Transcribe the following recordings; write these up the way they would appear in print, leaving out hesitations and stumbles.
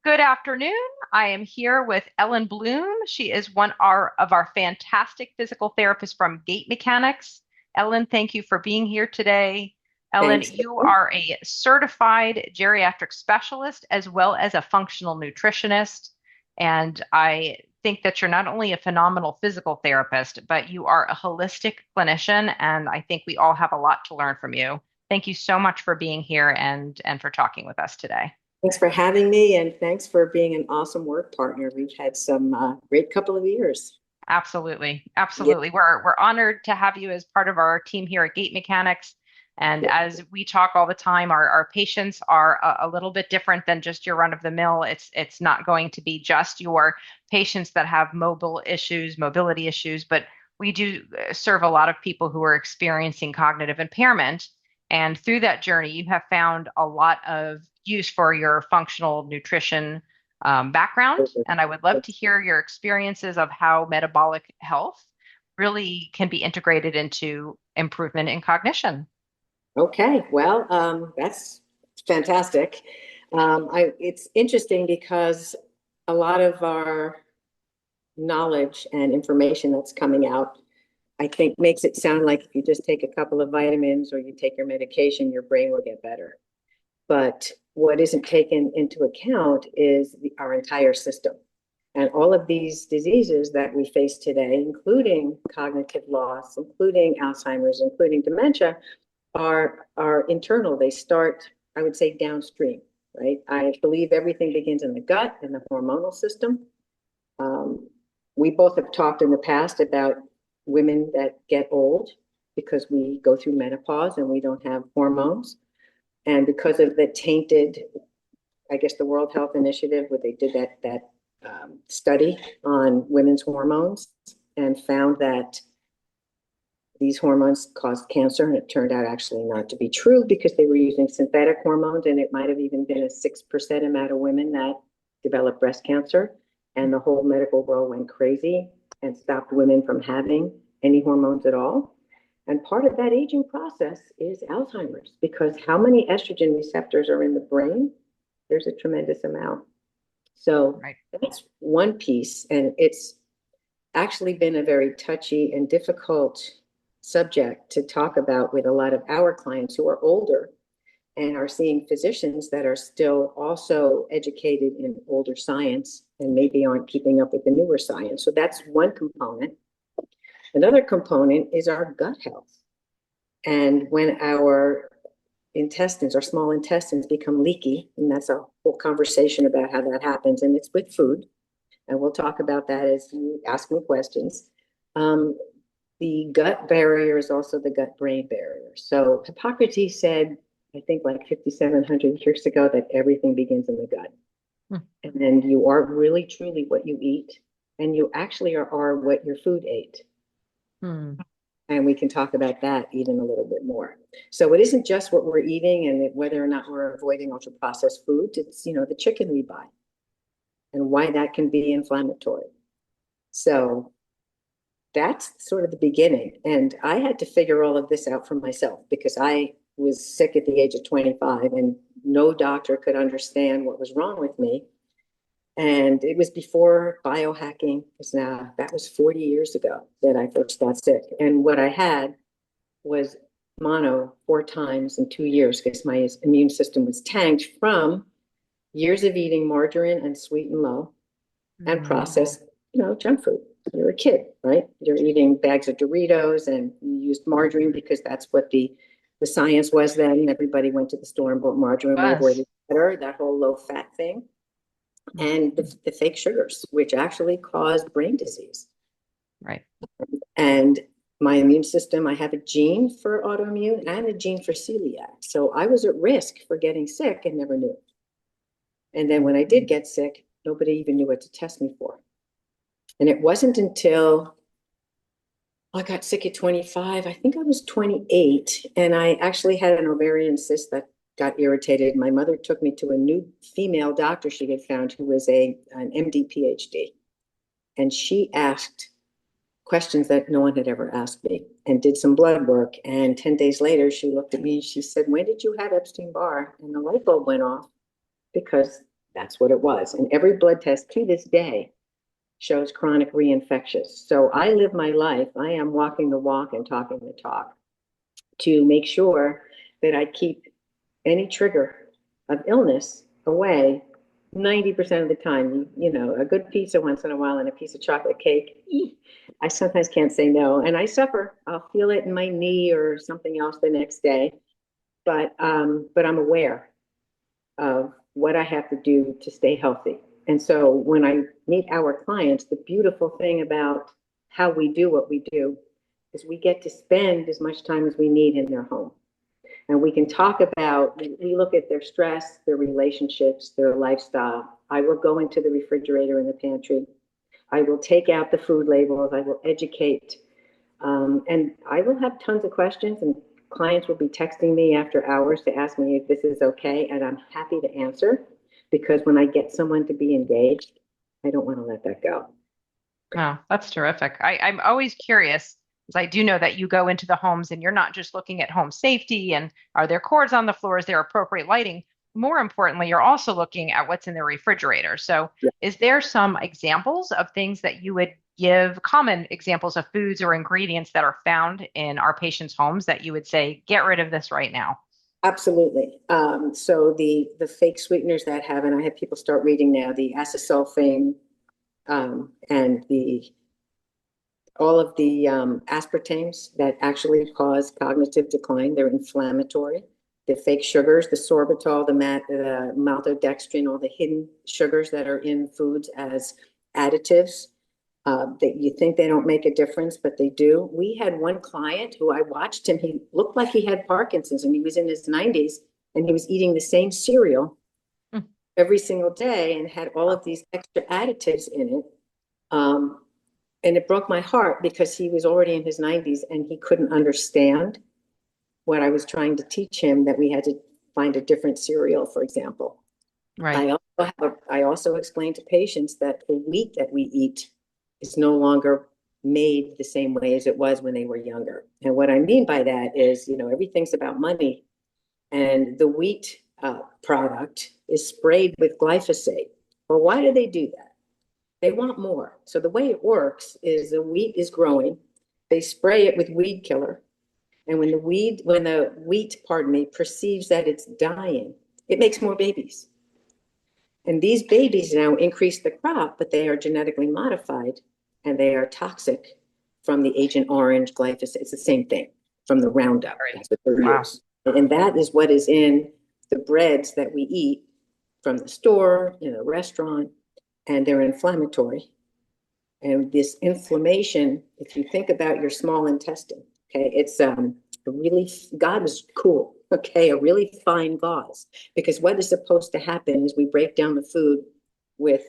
Good afternoon. I am here with Ellen Bloome. She is one of our fantastic physical therapists from Gait Mechanics. Ellen, thank you for being here today. Ellen, Thanks. you are a certified geriatric specialist as well as a functional nutritionist. And I think that you're not only a phenomenal physical therapist, but you are a holistic clinician. And I think we all have a lot to learn from you. Thank you so much for being here and for talking with us today. Thanks for having me, and thanks for being an awesome work partner. We've had some great couple of years. Absolutely. Yeah. Absolutely. We're honored to have you as part of our team here at Gait Mechanics. And as we talk all the time, our patients are a little bit different than just your run of the mill. It's not going to be just your patients that have mobility issues, but we do serve a lot of people who are experiencing cognitive impairment. And through that journey, you have found a lot of use for your functional nutrition background, and I would love to hear your experiences of how metabolic health really can be integrated into improvement in cognition. Okay, well, that's fantastic. It's interesting because a lot of our knowledge and information that's coming out, I think, makes it sound like if you just take a couple of vitamins or you take your medication, your brain will get better. But what isn't taken into account is our entire system. And all of these diseases that we face today, including cognitive loss, including Alzheimer's, including dementia, are internal. They start, I would say, downstream, right? I believe everything begins in the gut and the hormonal system. Um, we both have talked in the past about women that get old because we go through menopause and we don't have hormones. And because of the tainted, I guess the World Health Initiative, where they did that study on women's hormones and found that these hormones caused cancer, and it turned out actually not to be true because they were using synthetic hormones, and it might have even been a 6% amount of women that developed breast cancer, and the whole medical world went crazy and stopped women from having any hormones at all. And part of that aging process is Alzheimer's, because how many estrogen receptors are in the brain? There's a tremendous amount. So Right. that's one piece. And it's actually been a very touchy and difficult subject to talk about with a lot of our clients who are older and are seeing physicians that are still also educated in older science and maybe aren't keeping up with the newer science. So that's one component. Another component is our gut health. And when our intestines, our small intestines, become leaky, and that's a whole conversation about how that happens, and it's with food. And we'll talk about that as you ask me questions. The gut barrier is also the gut-brain barrier. So Hippocrates said, I think like 5,700 years ago, that everything begins in the gut. Hmm. And then you are really, truly what you eat, and you actually are what your food ate. Hmm. And we can talk about that even a little bit more. So it isn't just what we're eating and whether or not we're avoiding ultra processed foods. It's, the chicken we buy and why that can be inflammatory. So that's sort of the beginning. And I had to figure all of this out for myself because I was sick at the age of 25 and no doctor could understand what was wrong with me. And it was before biohacking. Because now that was 40 years ago that I first got sick. And what I had was mono 4 times in 2 years because my immune system was tanked from years of eating margarine and sweet and low and Hmm. processed, junk food. You're a kid, right? You're eating bags of Doritos and you used margarine because that's what the science was then. Everybody went to the store and bought margarine. My boy Was. was better, that whole low fat thing. And the fake sugars, which actually cause brain disease. Right. And my immune system, I have a gene for autoimmune and a gene for celiac. So I was at risk for getting sick and never knew. And then when I did get sick, nobody even knew what to test me for. And it wasn't until I got sick at 25, I think I was 28, and I actually had an ovarian cyst that got irritated. My mother took me to a new female doctor she had found who was an MD PhD. And she asked questions that no one had ever asked me and did some blood work. And 10 days later, she looked at me and she said, "When did you have Epstein-Barr?" And the light bulb went off because That's what it was. And every blood test to this day shows chronic reinfectious. So I live my life. I am walking the walk and talking the talk to make sure that I keep any trigger of illness away 90% of the time. You know, a good pizza once in a while and a piece of chocolate cake. I sometimes can't say no, and I suffer. I'll feel it in my knee or something else the next day, but I'm aware of what I have to do to stay healthy. And so when I meet our clients, the beautiful thing about how we do what we do is we get to spend as much time as we need in their home. And we can talk about, we look at their stress, their relationships, their lifestyle. I will go into the refrigerator in the pantry. I will take out the food labels. I will educate. And I will have tons of questions, and clients will be texting me after hours to ask me if this is okay. And I'm happy to answer, because when I get someone to be engaged, I don't want to let that go. Oh, that's terrific. I'm always curious because I do know that you go into the homes and you're not just looking at home safety and are there cords on the floor, is there appropriate lighting? More importantly, you're also looking at what's in the refrigerator. So, Yeah, is there some examples of things that you would give, common examples of foods or ingredients that are found in our patients' homes that you would say, get rid of this right now? absolutely. So the fake sweeteners that have, and I have people start reading now, the acesulfame, and the all of the aspartames that actually cause cognitive decline. They're inflammatory. The fake sugars, the sorbitol, the maltodextrin, all the hidden sugars that are in foods as additives, that you think they don't make a difference, but they do. We had one client who, I watched him. He looked like he had Parkinson's, and he was in his 90s, and he was eating the same cereal Hmm. every single day and had all of these extra additives in it. Um, and it broke my heart because he was already in his 90s and he couldn't understand what I was trying to teach him, that we had to find a different cereal, for example. Right. I also explain to patients that the wheat that we eat is no longer made the same way as it was when they were younger. And what I mean by that is, you know, everything's about money, and the wheat product is sprayed with glyphosate. Well, why do they do that? They want more. So the way it works is the wheat is growing. They spray it with weed killer. And when the wheat, pardon me, perceives that it's dying, it makes more babies. And these babies now increase the crop, but they are genetically modified and they are toxic from the Agent Orange glyphosate. It's the same thing from the Roundup. Right. That's what they Wow. use. And that is what is in the breads that we eat from the store, in a restaurant, and they're inflammatory. And this inflammation, if you think about your small intestine, okay, it's a really, God is cool, okay, a really fine gauze. Because what is supposed to happen is we break down the food with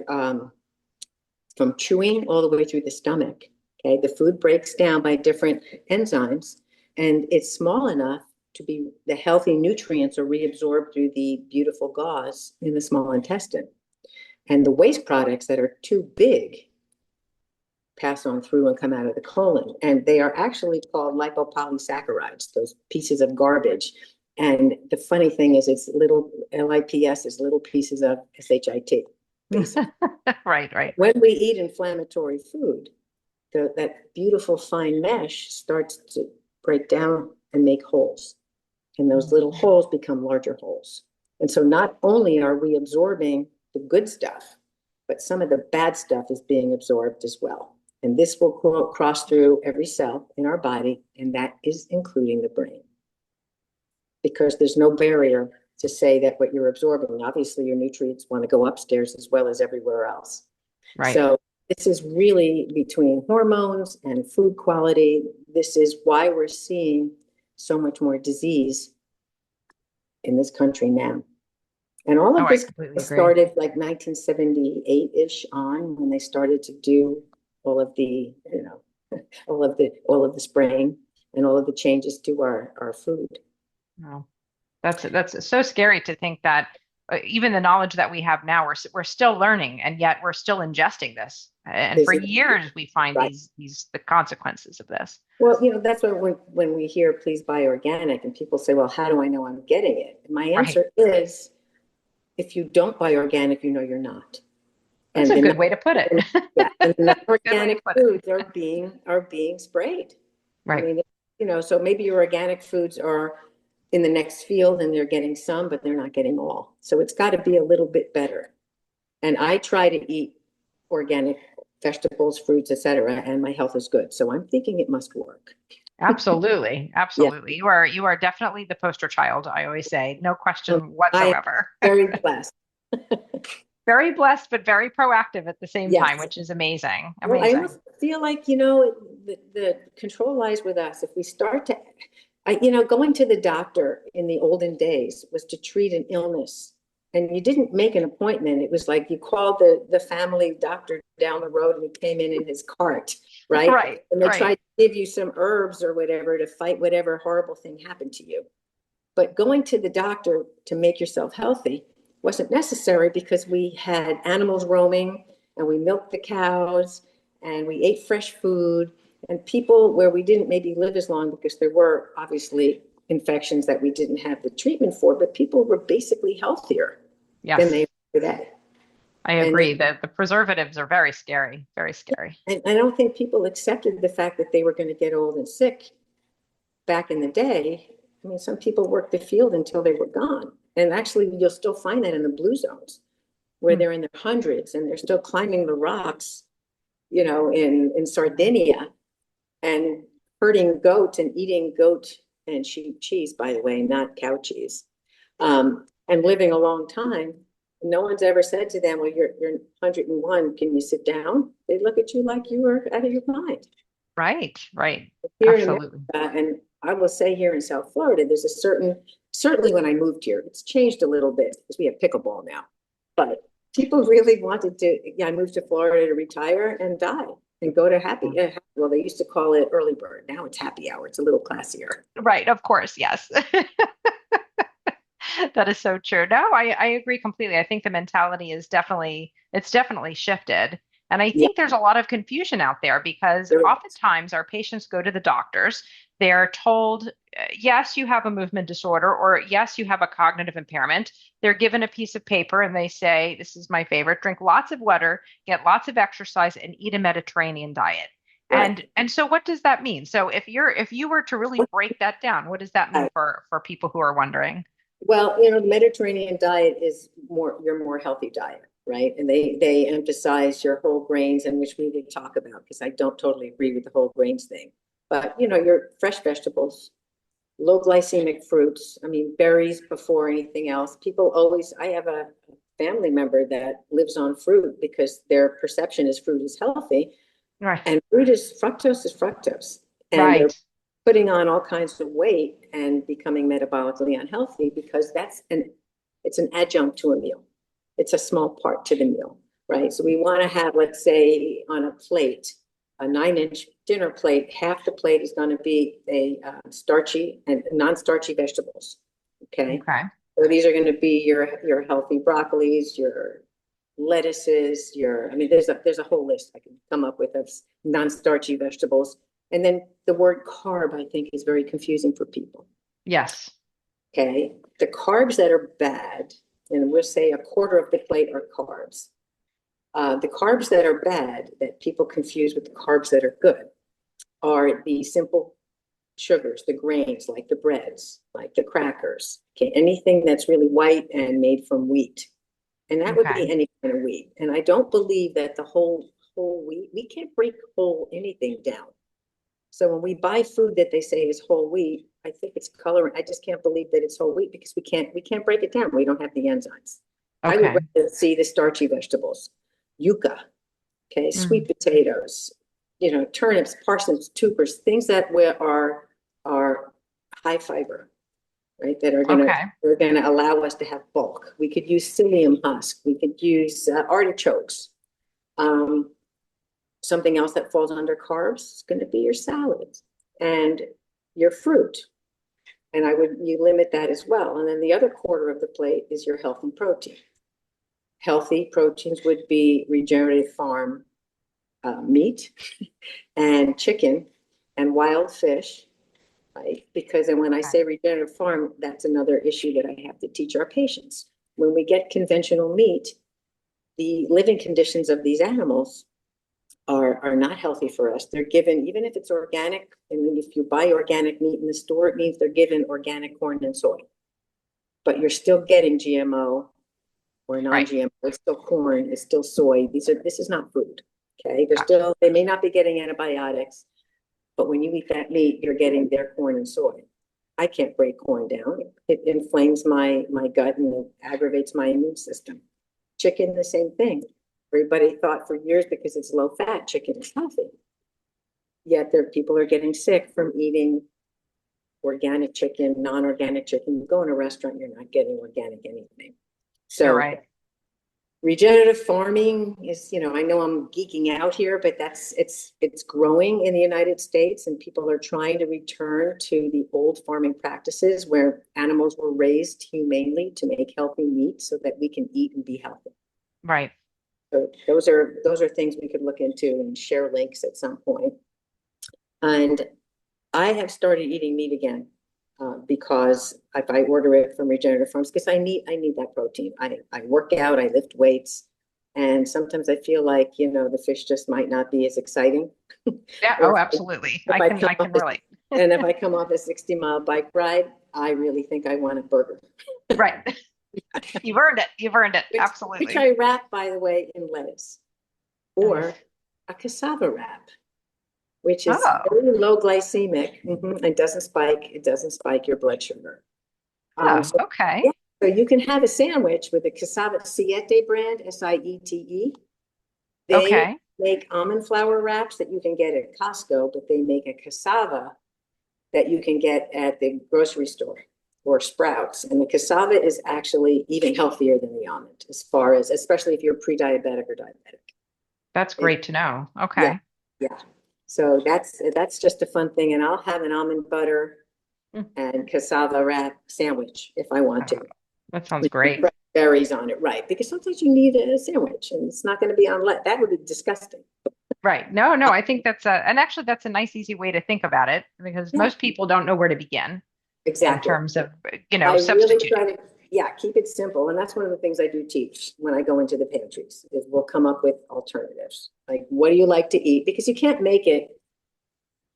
from chewing all the way through the stomach. Okay, the food breaks down by different enzymes, and it's small enough to be, the healthy nutrients are reabsorbed through the beautiful gauze in the small intestine. And the waste products that are too big pass on through and come out of the colon. And they are actually called lipopolysaccharides, those pieces of garbage. And the funny thing is, it's little LIPS is little pieces of SHIT, basically. Right, right. When we eat inflammatory food, that beautiful fine mesh starts to break down and make holes. And those little holes become larger holes. And so not only are we absorbing the good stuff, but some of the bad stuff is being absorbed as well. And this will cross through every cell in our body, and that is including the brain. Because there's no barrier to say that what you're absorbing, obviously your nutrients want to go upstairs as well as everywhere else. Right. So this is really between hormones and food quality. This is why we're seeing so much more disease in this country now. And all Oh, of I this completely agree. started like 1978-ish on, when they started to do all of the, you know, all of the spraying and all of the changes to our food. Wow. That's so scary to think that even the knowledge that we have now, we're still learning, and yet we're still ingesting this. And There's for years, we find right. these the consequences of this. Well, you know, that's why when we hear please buy organic and people say, well, how do I know I'm getting it? And my Right. answer is if you don't buy organic, you know you're not. That's And a the good way to put it. yeah, and the Good way to organic put it. foods are being sprayed. I Right. mean, so maybe your organic foods are in the next field and they're getting some, but they're not getting all. So it's got to be a little bit better. And I try to eat organic vegetables, fruits, etc., and my health is good. So I'm thinking it must work. Absolutely. Yeah. Absolutely. You are definitely the poster child, I always say. No question I am whatsoever. very blessed. Very blessed, but very proactive at the same time, Yes. which is amazing. Well, I Amazing. almost feel like, the control lies with us. If we start to, going to the doctor in the olden days was to treat an illness. And you didn't make an appointment. It was like you called the family doctor down the road and he came in his cart, right? Right. And they Right. tried to give you some herbs or whatever to fight whatever horrible thing happened to you. But going to the doctor to make yourself healthy wasn't necessary because we had animals roaming and we milked the cows and we ate fresh food, and people where we didn't maybe live as long because there were obviously infections that we didn't have the treatment for, but people were basically healthier than they Yes. are today. I And agree that the preservatives are very scary. Very scary. and I don't think people accepted the fact that they were going to get old and sick back in the day. I mean, some people worked the field until they were gone. And actually, you'll still find that in the blue zones where Hmm. they're in their hundreds and they're still climbing the rocks, in Sardinia and herding goats and eating goat and sheep cheese, by the way, not cow cheese, and living a long time. No one's ever said to them, well, you're 101. Can you sit down? They look at you like you were out of your mind. Right. Right. Here in Absolutely. America, and I will say here in South Florida, there's a certainly when I moved here, it's changed a little bit because we have pickleball now. But people really wanted to, yeah, I moved to Florida to retire and die and go to well, they used to call it early bird. Now it's happy hour. It's a little classier. Right. Of course. Yes. That is so true. No, I agree completely. I think the mentality is definitely shifted. And I Yeah, think there's a lot of confusion out there because there is. oftentimes our patients go to the doctors. They're told, yes, you have a movement disorder, or yes, you have a cognitive impairment. They're given a piece of paper and they say, this is my favorite, drink lots of water, get lots of exercise, and eat a Mediterranean diet. Right. And so what does that mean? So if you were to really break that down, what does that mean Right. for people who are wondering? Well, the Mediterranean diet is your more healthy diet, right? And they emphasize your whole grains, and which we would talk about because I don't totally agree with the whole grains thing. But your fresh vegetables, low glycemic fruits. I mean, berries before anything else. People always. I have a family member that lives on fruit because their perception is fruit is healthy, Right. and fructose is fructose, and they're Right. putting on all kinds of weight and becoming metabolically unhealthy because it's an adjunct to a meal. It's a small part to the meal, right? So we want to have, let's say, on a plate, a 9-inch dinner plate, half the plate is going to be a starchy and non-starchy vegetables. Okay, Okay. so these are going to be your healthy broccolis, your lettuces, I mean, there's a whole list I can come up with of non-starchy vegetables. And then the word carb, I think, is very confusing for people. Yes. Okay. The carbs that are bad, and we'll say a quarter of the plate are carbs. The carbs that are bad, that people confuse with the carbs that are good, are the simple sugars, the grains, like the breads, like the crackers. Okay. Anything that's really white and made from wheat. And that would Okay. be any kind of wheat. And I don't believe that the whole wheat, we can't break whole anything down. So when we buy food that they say is whole wheat, I think it's coloring. I just can't believe that it's whole wheat because we can't break it down. We don't have the enzymes. I would Okay. rather see the starchy vegetables, yuca, okay, Mm. sweet potatoes, turnips, parsnips, tubers, things that are high fiber, right? That Okay. are gonna allow us to have bulk. We could use psyllium husk. We could use artichokes. Um, Something else that falls under carbs is going to be your salads and your fruit. And you limit that as well. And then the other quarter of the plate is your healthy protein. Healthy proteins would be regenerative farm meat and chicken and wild fish, right? Because then when I Okay. say regenerative farm, that's another issue that I have to teach our patients. when we get conventional meat, the living conditions of these animals are not healthy for us. They're given, even if it's organic, and if you buy organic meat in the store, it means they're given organic corn and soy. But you're still getting GMO or Right. non-GMO. It's still corn, it's still soy. This is not food. Okay. Gotcha. They may not be getting antibiotics, but when you eat that meat, you're getting their corn and soy. I can't break corn down. It inflames my gut and aggravates my immune system. Chicken, the same thing. Everybody thought for years because it's low fat, chicken is healthy. Yet people are getting sick from eating organic chicken, non-organic chicken. You go in a restaurant, you're not getting organic anything. You're So right. regenerative farming is, I know I'm geeking out here, but it's growing in the United States, and people are trying to return to the old farming practices where animals were raised humanely to make healthy meat so that we can eat and be healthy. Right. So those are things we could look into and share links at some point. And I have started eating meat again because if I order it from regenerative farms, because I need that protein. I work out, I lift weights, and sometimes I feel like the fish just might not be as exciting. Yeah. Or Oh, absolutely. if I can relate. and if I come off a 60-mile bike ride, I really think I want a burger. Right. You've earned it. You've earned it. Which Absolutely. I wrap, by the way, in lettuce or Nice. a cassava wrap, which is Oh. very low glycemic. It doesn't spike your blood sugar. Oh, So okay. yeah, so you can have a sandwich with a cassava Siete brand, Siete. They Okay. make almond flour wraps that you can get at Costco, but they make a cassava that you can get at the grocery store or Sprouts. And the cassava is actually even healthier than the almond, especially if you're pre-diabetic or diabetic. That's It, great to know. yeah, Okay. yeah. So that's just a fun thing. And I'll have an almond butter Mm. and cassava wrap sandwich if I want to. That sounds With some great. fresh berries on it, right? Because sometimes you need a sandwich and it's not going to be on that would be disgusting. Right. No, no, I think and actually that's a nice, easy way to think about it because Yeah, most people don't know where to begin in exactly. terms of, I really substituting. try to, yeah, keep it simple. And that's one of the things I do teach when I go into the pantries is we'll come up with alternatives. Like, what do you like to eat? Because you can't make it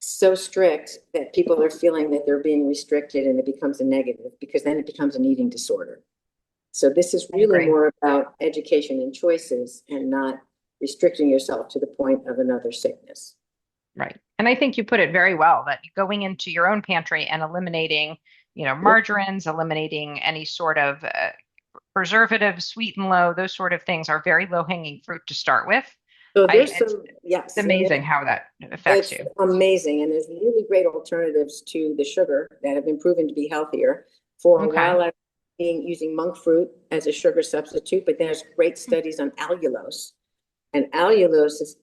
so strict that people are feeling that they're being restricted and it becomes a negative because then it becomes an eating disorder. So this is I really agree. more about education and choices and not restricting yourself to the point of another sickness. Right. And I think you put it very well that going into your own pantry and eliminating, Yeah. margarines, eliminating any sort of preservative, sweet and low, those sort of things are very low hanging fruit to start with. So I there's it's some, yes, and amazing how that affects it's you. amazing. And there's really great alternatives to the sugar that have been proven to be healthier. For a Okay. while, I was using monk fruit as a sugar substitute, but there's great studies on allulose. And allulose is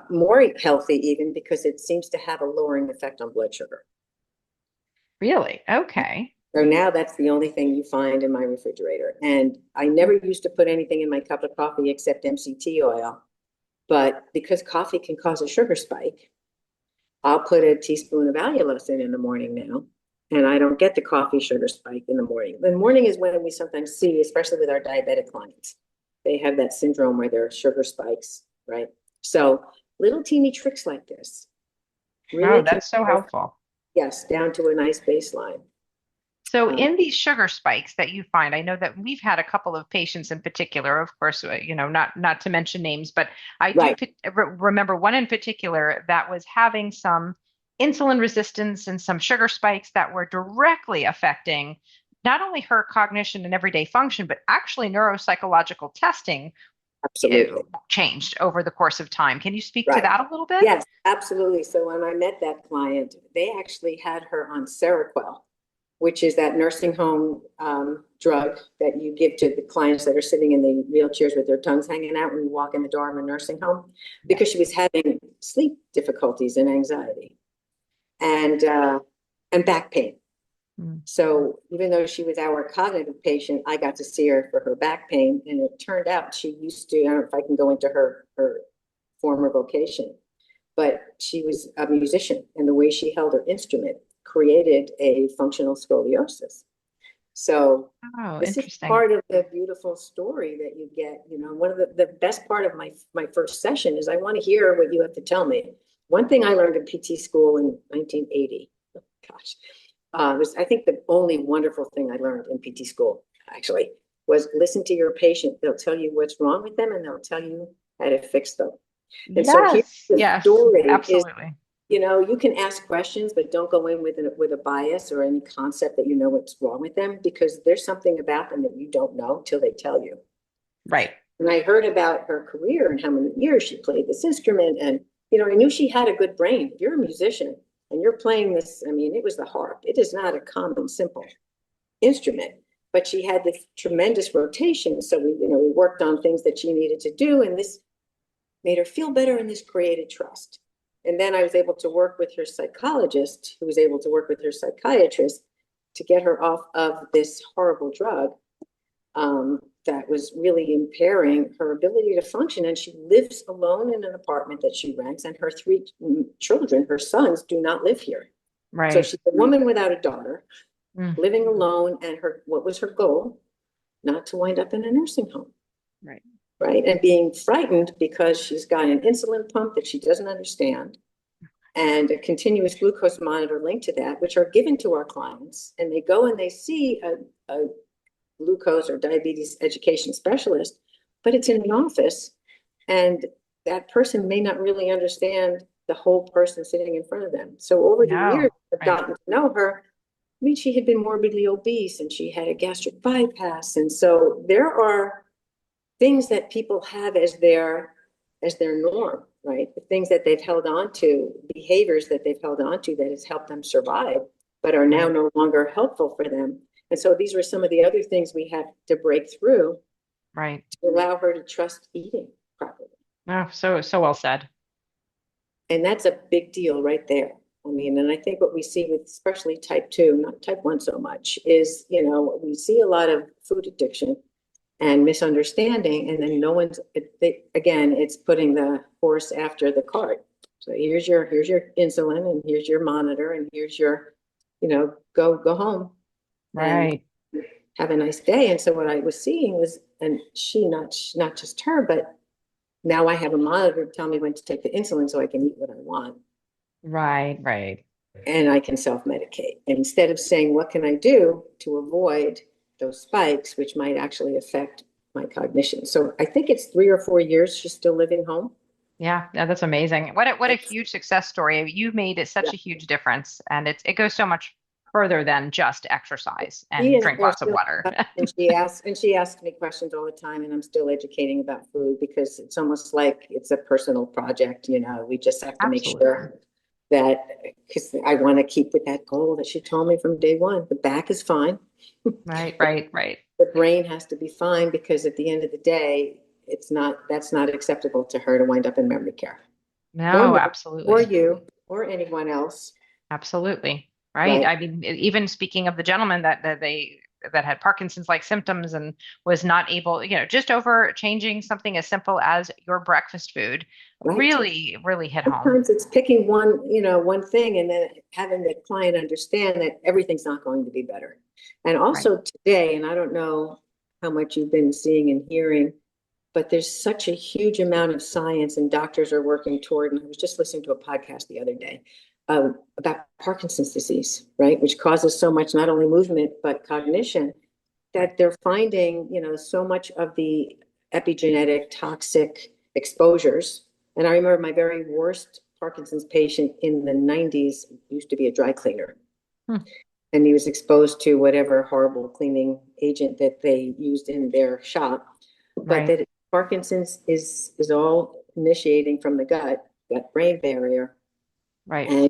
more healthy even because it seems to have a lowering effect on blood sugar. Really? Okay. So now that's the only thing you find in my refrigerator. And I never used to put anything in my cup of coffee except MCT oil. But because coffee can cause a sugar spike, I'll put a teaspoon of allulose in the morning now. And I don't get the coffee sugar spike in the morning. The morning is when we sometimes see, especially with our diabetic clients, they have that syndrome where there are sugar spikes, right? So little teeny tricks like this Wow, really can, that's so helpful. yes, down to a nice baseline. So Um, in these sugar spikes that you find, I know that we've had a couple of patients in particular, of course, not to mention names, but I do right. remember one in particular that was having some insulin resistance and some sugar spikes that were directly affecting not only her cognition and everyday function, but actually neuropsychological testing Absolutely. changed over the course of time. Can you speak to Right. that a little bit? Yes, absolutely. So when I met that client, they actually had her on Seroquel, which is that nursing home drug that you give to the clients that are sitting in the wheelchairs with their tongues hanging out when you walk in the door of a nursing home, because she Yes. was having sleep difficulties and anxiety and back pain. Mm. So even though she was our cognitive patient, I got to see her for her back pain, and it turned out she used to. I don't know if I can go into her former vocation, but she was a musician, and the way she held her instrument created a functional scoliosis. So Oh, this is interesting. part of the beautiful story that you get. One of the best part of my first session is I want to hear what you have to tell me. One thing I learned in PT school in 1980, oh, gosh, was I think the only wonderful thing I learned in PT school actually was listen to your patient. They'll tell you what's wrong with them and they'll tell you how to fix them. And so here's Yes, the yes, story is, absolutely. you can ask questions, but don't go in with a bias or any concept that you know what's wrong with them, because there's something about them that you don't know till they tell you. Right, And I heard about her career and how many years she played this instrument. And, I knew she had a good brain. If you're a musician and you're playing this, I mean, it was the harp. It is not a common, simple instrument, but she had this tremendous rotation. So we worked on things that she needed to do. And this made her feel better, and this created trust. And then I was able to work with her psychologist, who was able to work with her psychiatrist to get her off of this horrible drug that was really impairing her ability to function. And she lives alone in an apartment that she rents, and her three children, her sons, do not live here. So right. she's a woman without a daughter, Mm, living alone, and what was her goal? Not to wind up in a nursing home. right, Right? And being frightened because she's got an insulin pump that she doesn't understand and a continuous glucose monitor linked to that, which are given to our clients. And they go and they see a glucose or diabetes education specialist, but it's in an office. And that person may not really understand the whole person sitting in front of them. So over the years, no, I've right, gotten to know her. I mean, she had been morbidly obese and she had a gastric bypass. And so there are things that people have as their norm, right? The things that they've held on to, behaviors that they've held on to that has helped them survive, but are now right, no longer helpful for them. And so these were some of the other things we had to break through right. to allow her to trust eating properly. Oh, so well said. And that's a big deal right there. I mean, and I think what we see with especially type 2, not type 1 so much, is, we see a lot of food addiction and misunderstanding, and then no one's again, it's putting the horse after the cart. So here's your insulin, and here's your monitor, and here's your, go home and Right. have a nice day. And so what I was seeing was, and she, not just her, but now I have a monitor to tell me when to take the insulin so I can eat what I want, Right, right. and I can self-medicate. And instead of saying, what can I do to avoid those spikes, which might actually affect my cognition. So I think it's 3 or 4 years she's still living home. Yeah, yeah, that's amazing. What a It's, huge success story. You made it yeah. such a huge difference, and it goes so much further than just exercise She and and drink I are lots of still, water. and she asks me questions all the time, and I'm still educating about food because it's almost like it's a personal project. We just have to make Absolutely. sure that, because I want to keep with that goal that she told me from day one. The back is fine. Right, right, right. The brain has to be fine, because at the end of the day, that's not acceptable to her to wind up in memory care, or No, me, or absolutely. you, or anyone else. Absolutely. Right. Right. I mean, even speaking of the gentleman that had Parkinson's-like symptoms and was not able, just over changing something as simple as your breakfast food Right. really, really hit home. Sometimes it's picking one thing, and then having the client understand that everything's not going to be better. And Right. also today, and I don't know how much you've been seeing and hearing, but there's such a huge amount of science, and doctors are working toward, and I was just listening to a podcast the other day about Parkinson's disease, right? Which causes so much, not only movement, but cognition, Right. that they're finding, so much of the epigenetic toxic exposures. And I remember my very worst Parkinson's patient in the 90s used to be a dry cleaner. Hmm. And he was exposed to whatever horrible cleaning agent that they used in their shop. But Right. that Parkinson's is all initiating from the gut brain barrier. Right. And,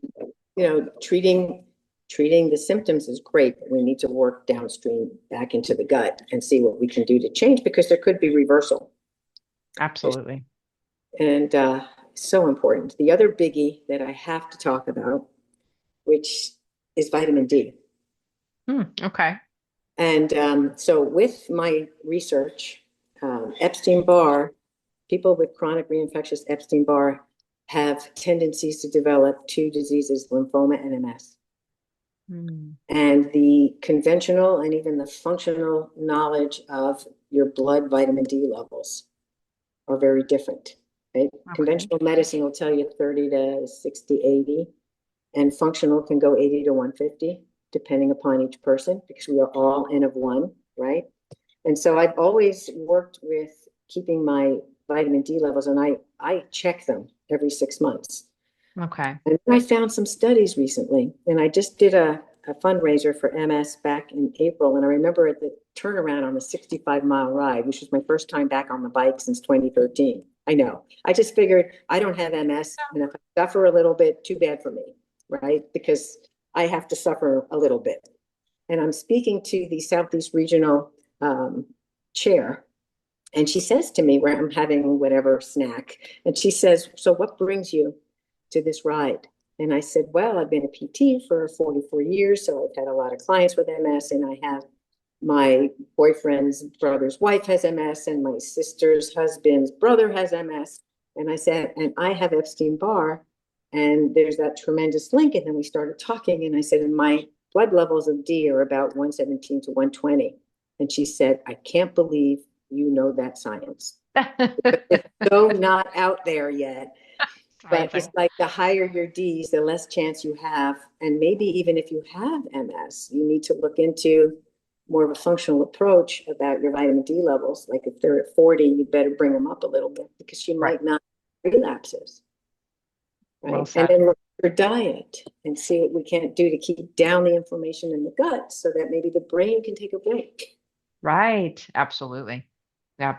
treating the symptoms is great, but we need to work downstream back into the gut and see what we can do to change, because there could be reversal. Absolutely. And so important. The other biggie that I have to talk about, which is vitamin D. Hmm. Okay. And so with my research, Epstein-Barr, people with chronic reinfectious Epstein-Barr have tendencies to develop two diseases, lymphoma and MS. Mm. And the conventional and even the functional knowledge of your blood vitamin D levels are very different. Right? Okay. Conventional medicine will tell you 30 to 60, 80, and functional can go 80 to 150, depending upon each person, because we are all N of one, right? And so I've always worked with keeping my vitamin D levels, and I check them every 6 months. Okay. And I found some studies recently, and I just did a fundraiser for MS back in April. And I remember at the turnaround on the 65-mile ride, which was my first time back on the bike since 2013. I know. I just figured I don't have MS, and if I suffer a little bit, too bad for me, right? Because I have to suffer a little bit. And I'm speaking to the Southeast Regional chair, and she says to me, where I'm having whatever snack, and she says, "So what brings you to this ride?" And I said, "Well, I've been a PT for 44 years, so I've had a lot of clients with MS, and I have my boyfriend's brother's wife has MS, and my sister's husband's brother has MS." And I said, "And I have Epstein-Barr, and there's that tremendous link." And then we started talking, and I said, "And my blood levels of D are about 117 to 120." And she said, "I can't believe you know that science." It's so not out there yet. It's But it's amazing. like the higher your D's, the less chance you have. And maybe even if you have MS, you need to look into more of a functional approach about your vitamin D levels. Like if they're at 40, you better bring them up a little bit because you Right. might not relapses, Well right? And said. then look for diet and see what we can't do to keep down the inflammation in the gut so that maybe the brain can take a break. Right. Absolutely. Yeah.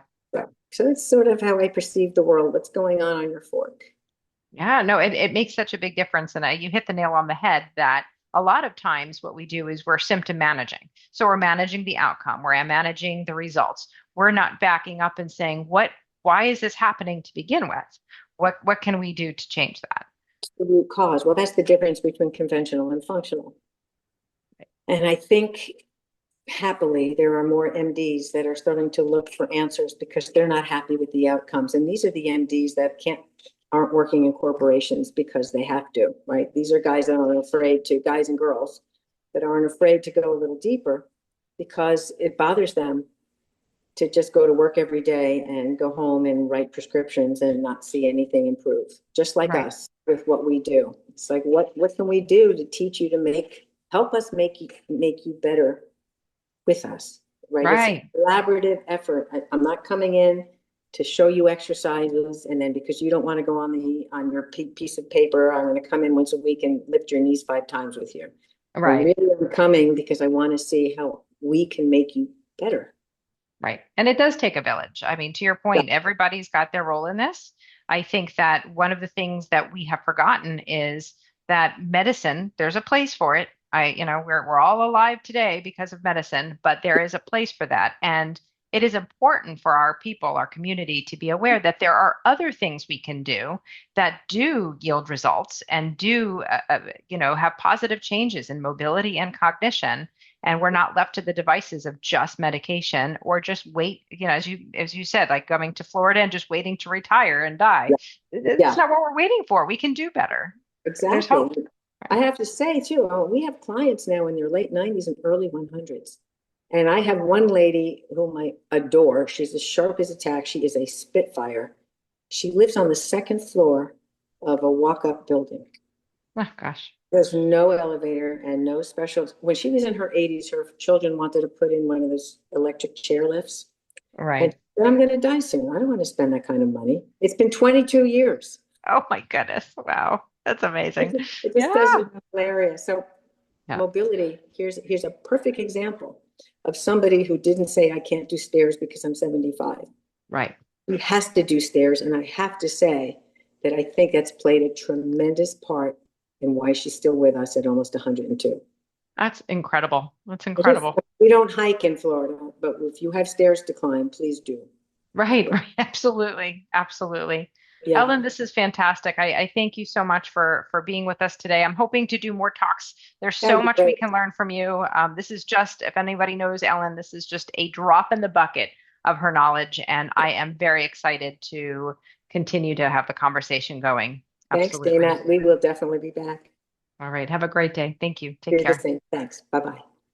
So that's sort of how I perceive the world. What's going on your fork? Yeah, no, it makes such a big difference. And you hit the nail on the head that a lot of times what we do is we're symptom managing. So we're managing the outcome, we're managing the results. We're not backing up and saying, why is this happening to begin with? What can we do to change that? The root cause. Well, that's the difference between conventional and functional. And I think happily there are more MDs that are starting to look for answers because they're not happy with the outcomes. And these are the MDs that aren't working in corporations because they have to, right? These are guys that aren't afraid to, guys and girls that aren't afraid to go a little deeper because it bothers them to just go to work every day and go home and write prescriptions and not see anything improve. Just like Right. us with what we do. It's like what can we do to teach you to help us make you better with us, right? It's a Right. collaborative effort. I'm not coming in to show you exercises, and then because you don't want to go on your piece of paper, I'm going to come in once a week and lift your knees 5 times with you. I Right. really am coming because I want to see how we can make you better. Right. And it does take a village. I mean, to your Yeah, point, everybody's got their role in this. I think that one of the things that we have forgotten is that medicine, there's a place for it. We're all alive today because of medicine, but there is a place for that. And it is important for our people, our community, to be aware that there are other things we can do that do yield results and do, have positive changes in mobility and cognition, and we're not left to the devices of just medication or just wait, as you said, like coming to Florida and just waiting to retire and die. yeah, It's yeah, not what we're waiting for. We can do better. There's exactly. hope. I have to say too, we have clients now in their late 90s and early 100s. And I have one lady whom I adore. She's as sharp as a tack. She is a spitfire. She lives on the second floor of a walk-up building. Oh gosh. There's no elevator and no special. When she was in her 80s, her children wanted to put in one of those electric chair lifts. And Right. she said, "I'm going to die soon. I don't want to spend that kind of money." It's been 22 years. Oh my goodness. Wow. That's amazing. It just tells Yeah. you how hilarious. So Yeah. mobility, here's a perfect example of somebody who didn't say I can't do stairs because I'm 75. Right. He has to do stairs, and I have to say that I think that's played a tremendous part in why she's still with us at almost 102. That's incredible. That's It is. incredible. We don't hike in Florida, but if you have stairs to climb, please do. Right, right. Absolutely. Absolutely. Yeah, Ellen, this is fantastic. I thank you so much for being with us today. I'm hoping to do more talks. There's that so would be much we great. can learn from you. This is just, if anybody knows Ellen, this is just a drop in the bucket of her knowledge, and I am very excited to continue to have the conversation going. Thanks, Absolutely. Dana. We will definitely be back. All right. Have a great day. Thank you. Take You're the care. same. Thanks. Bye bye.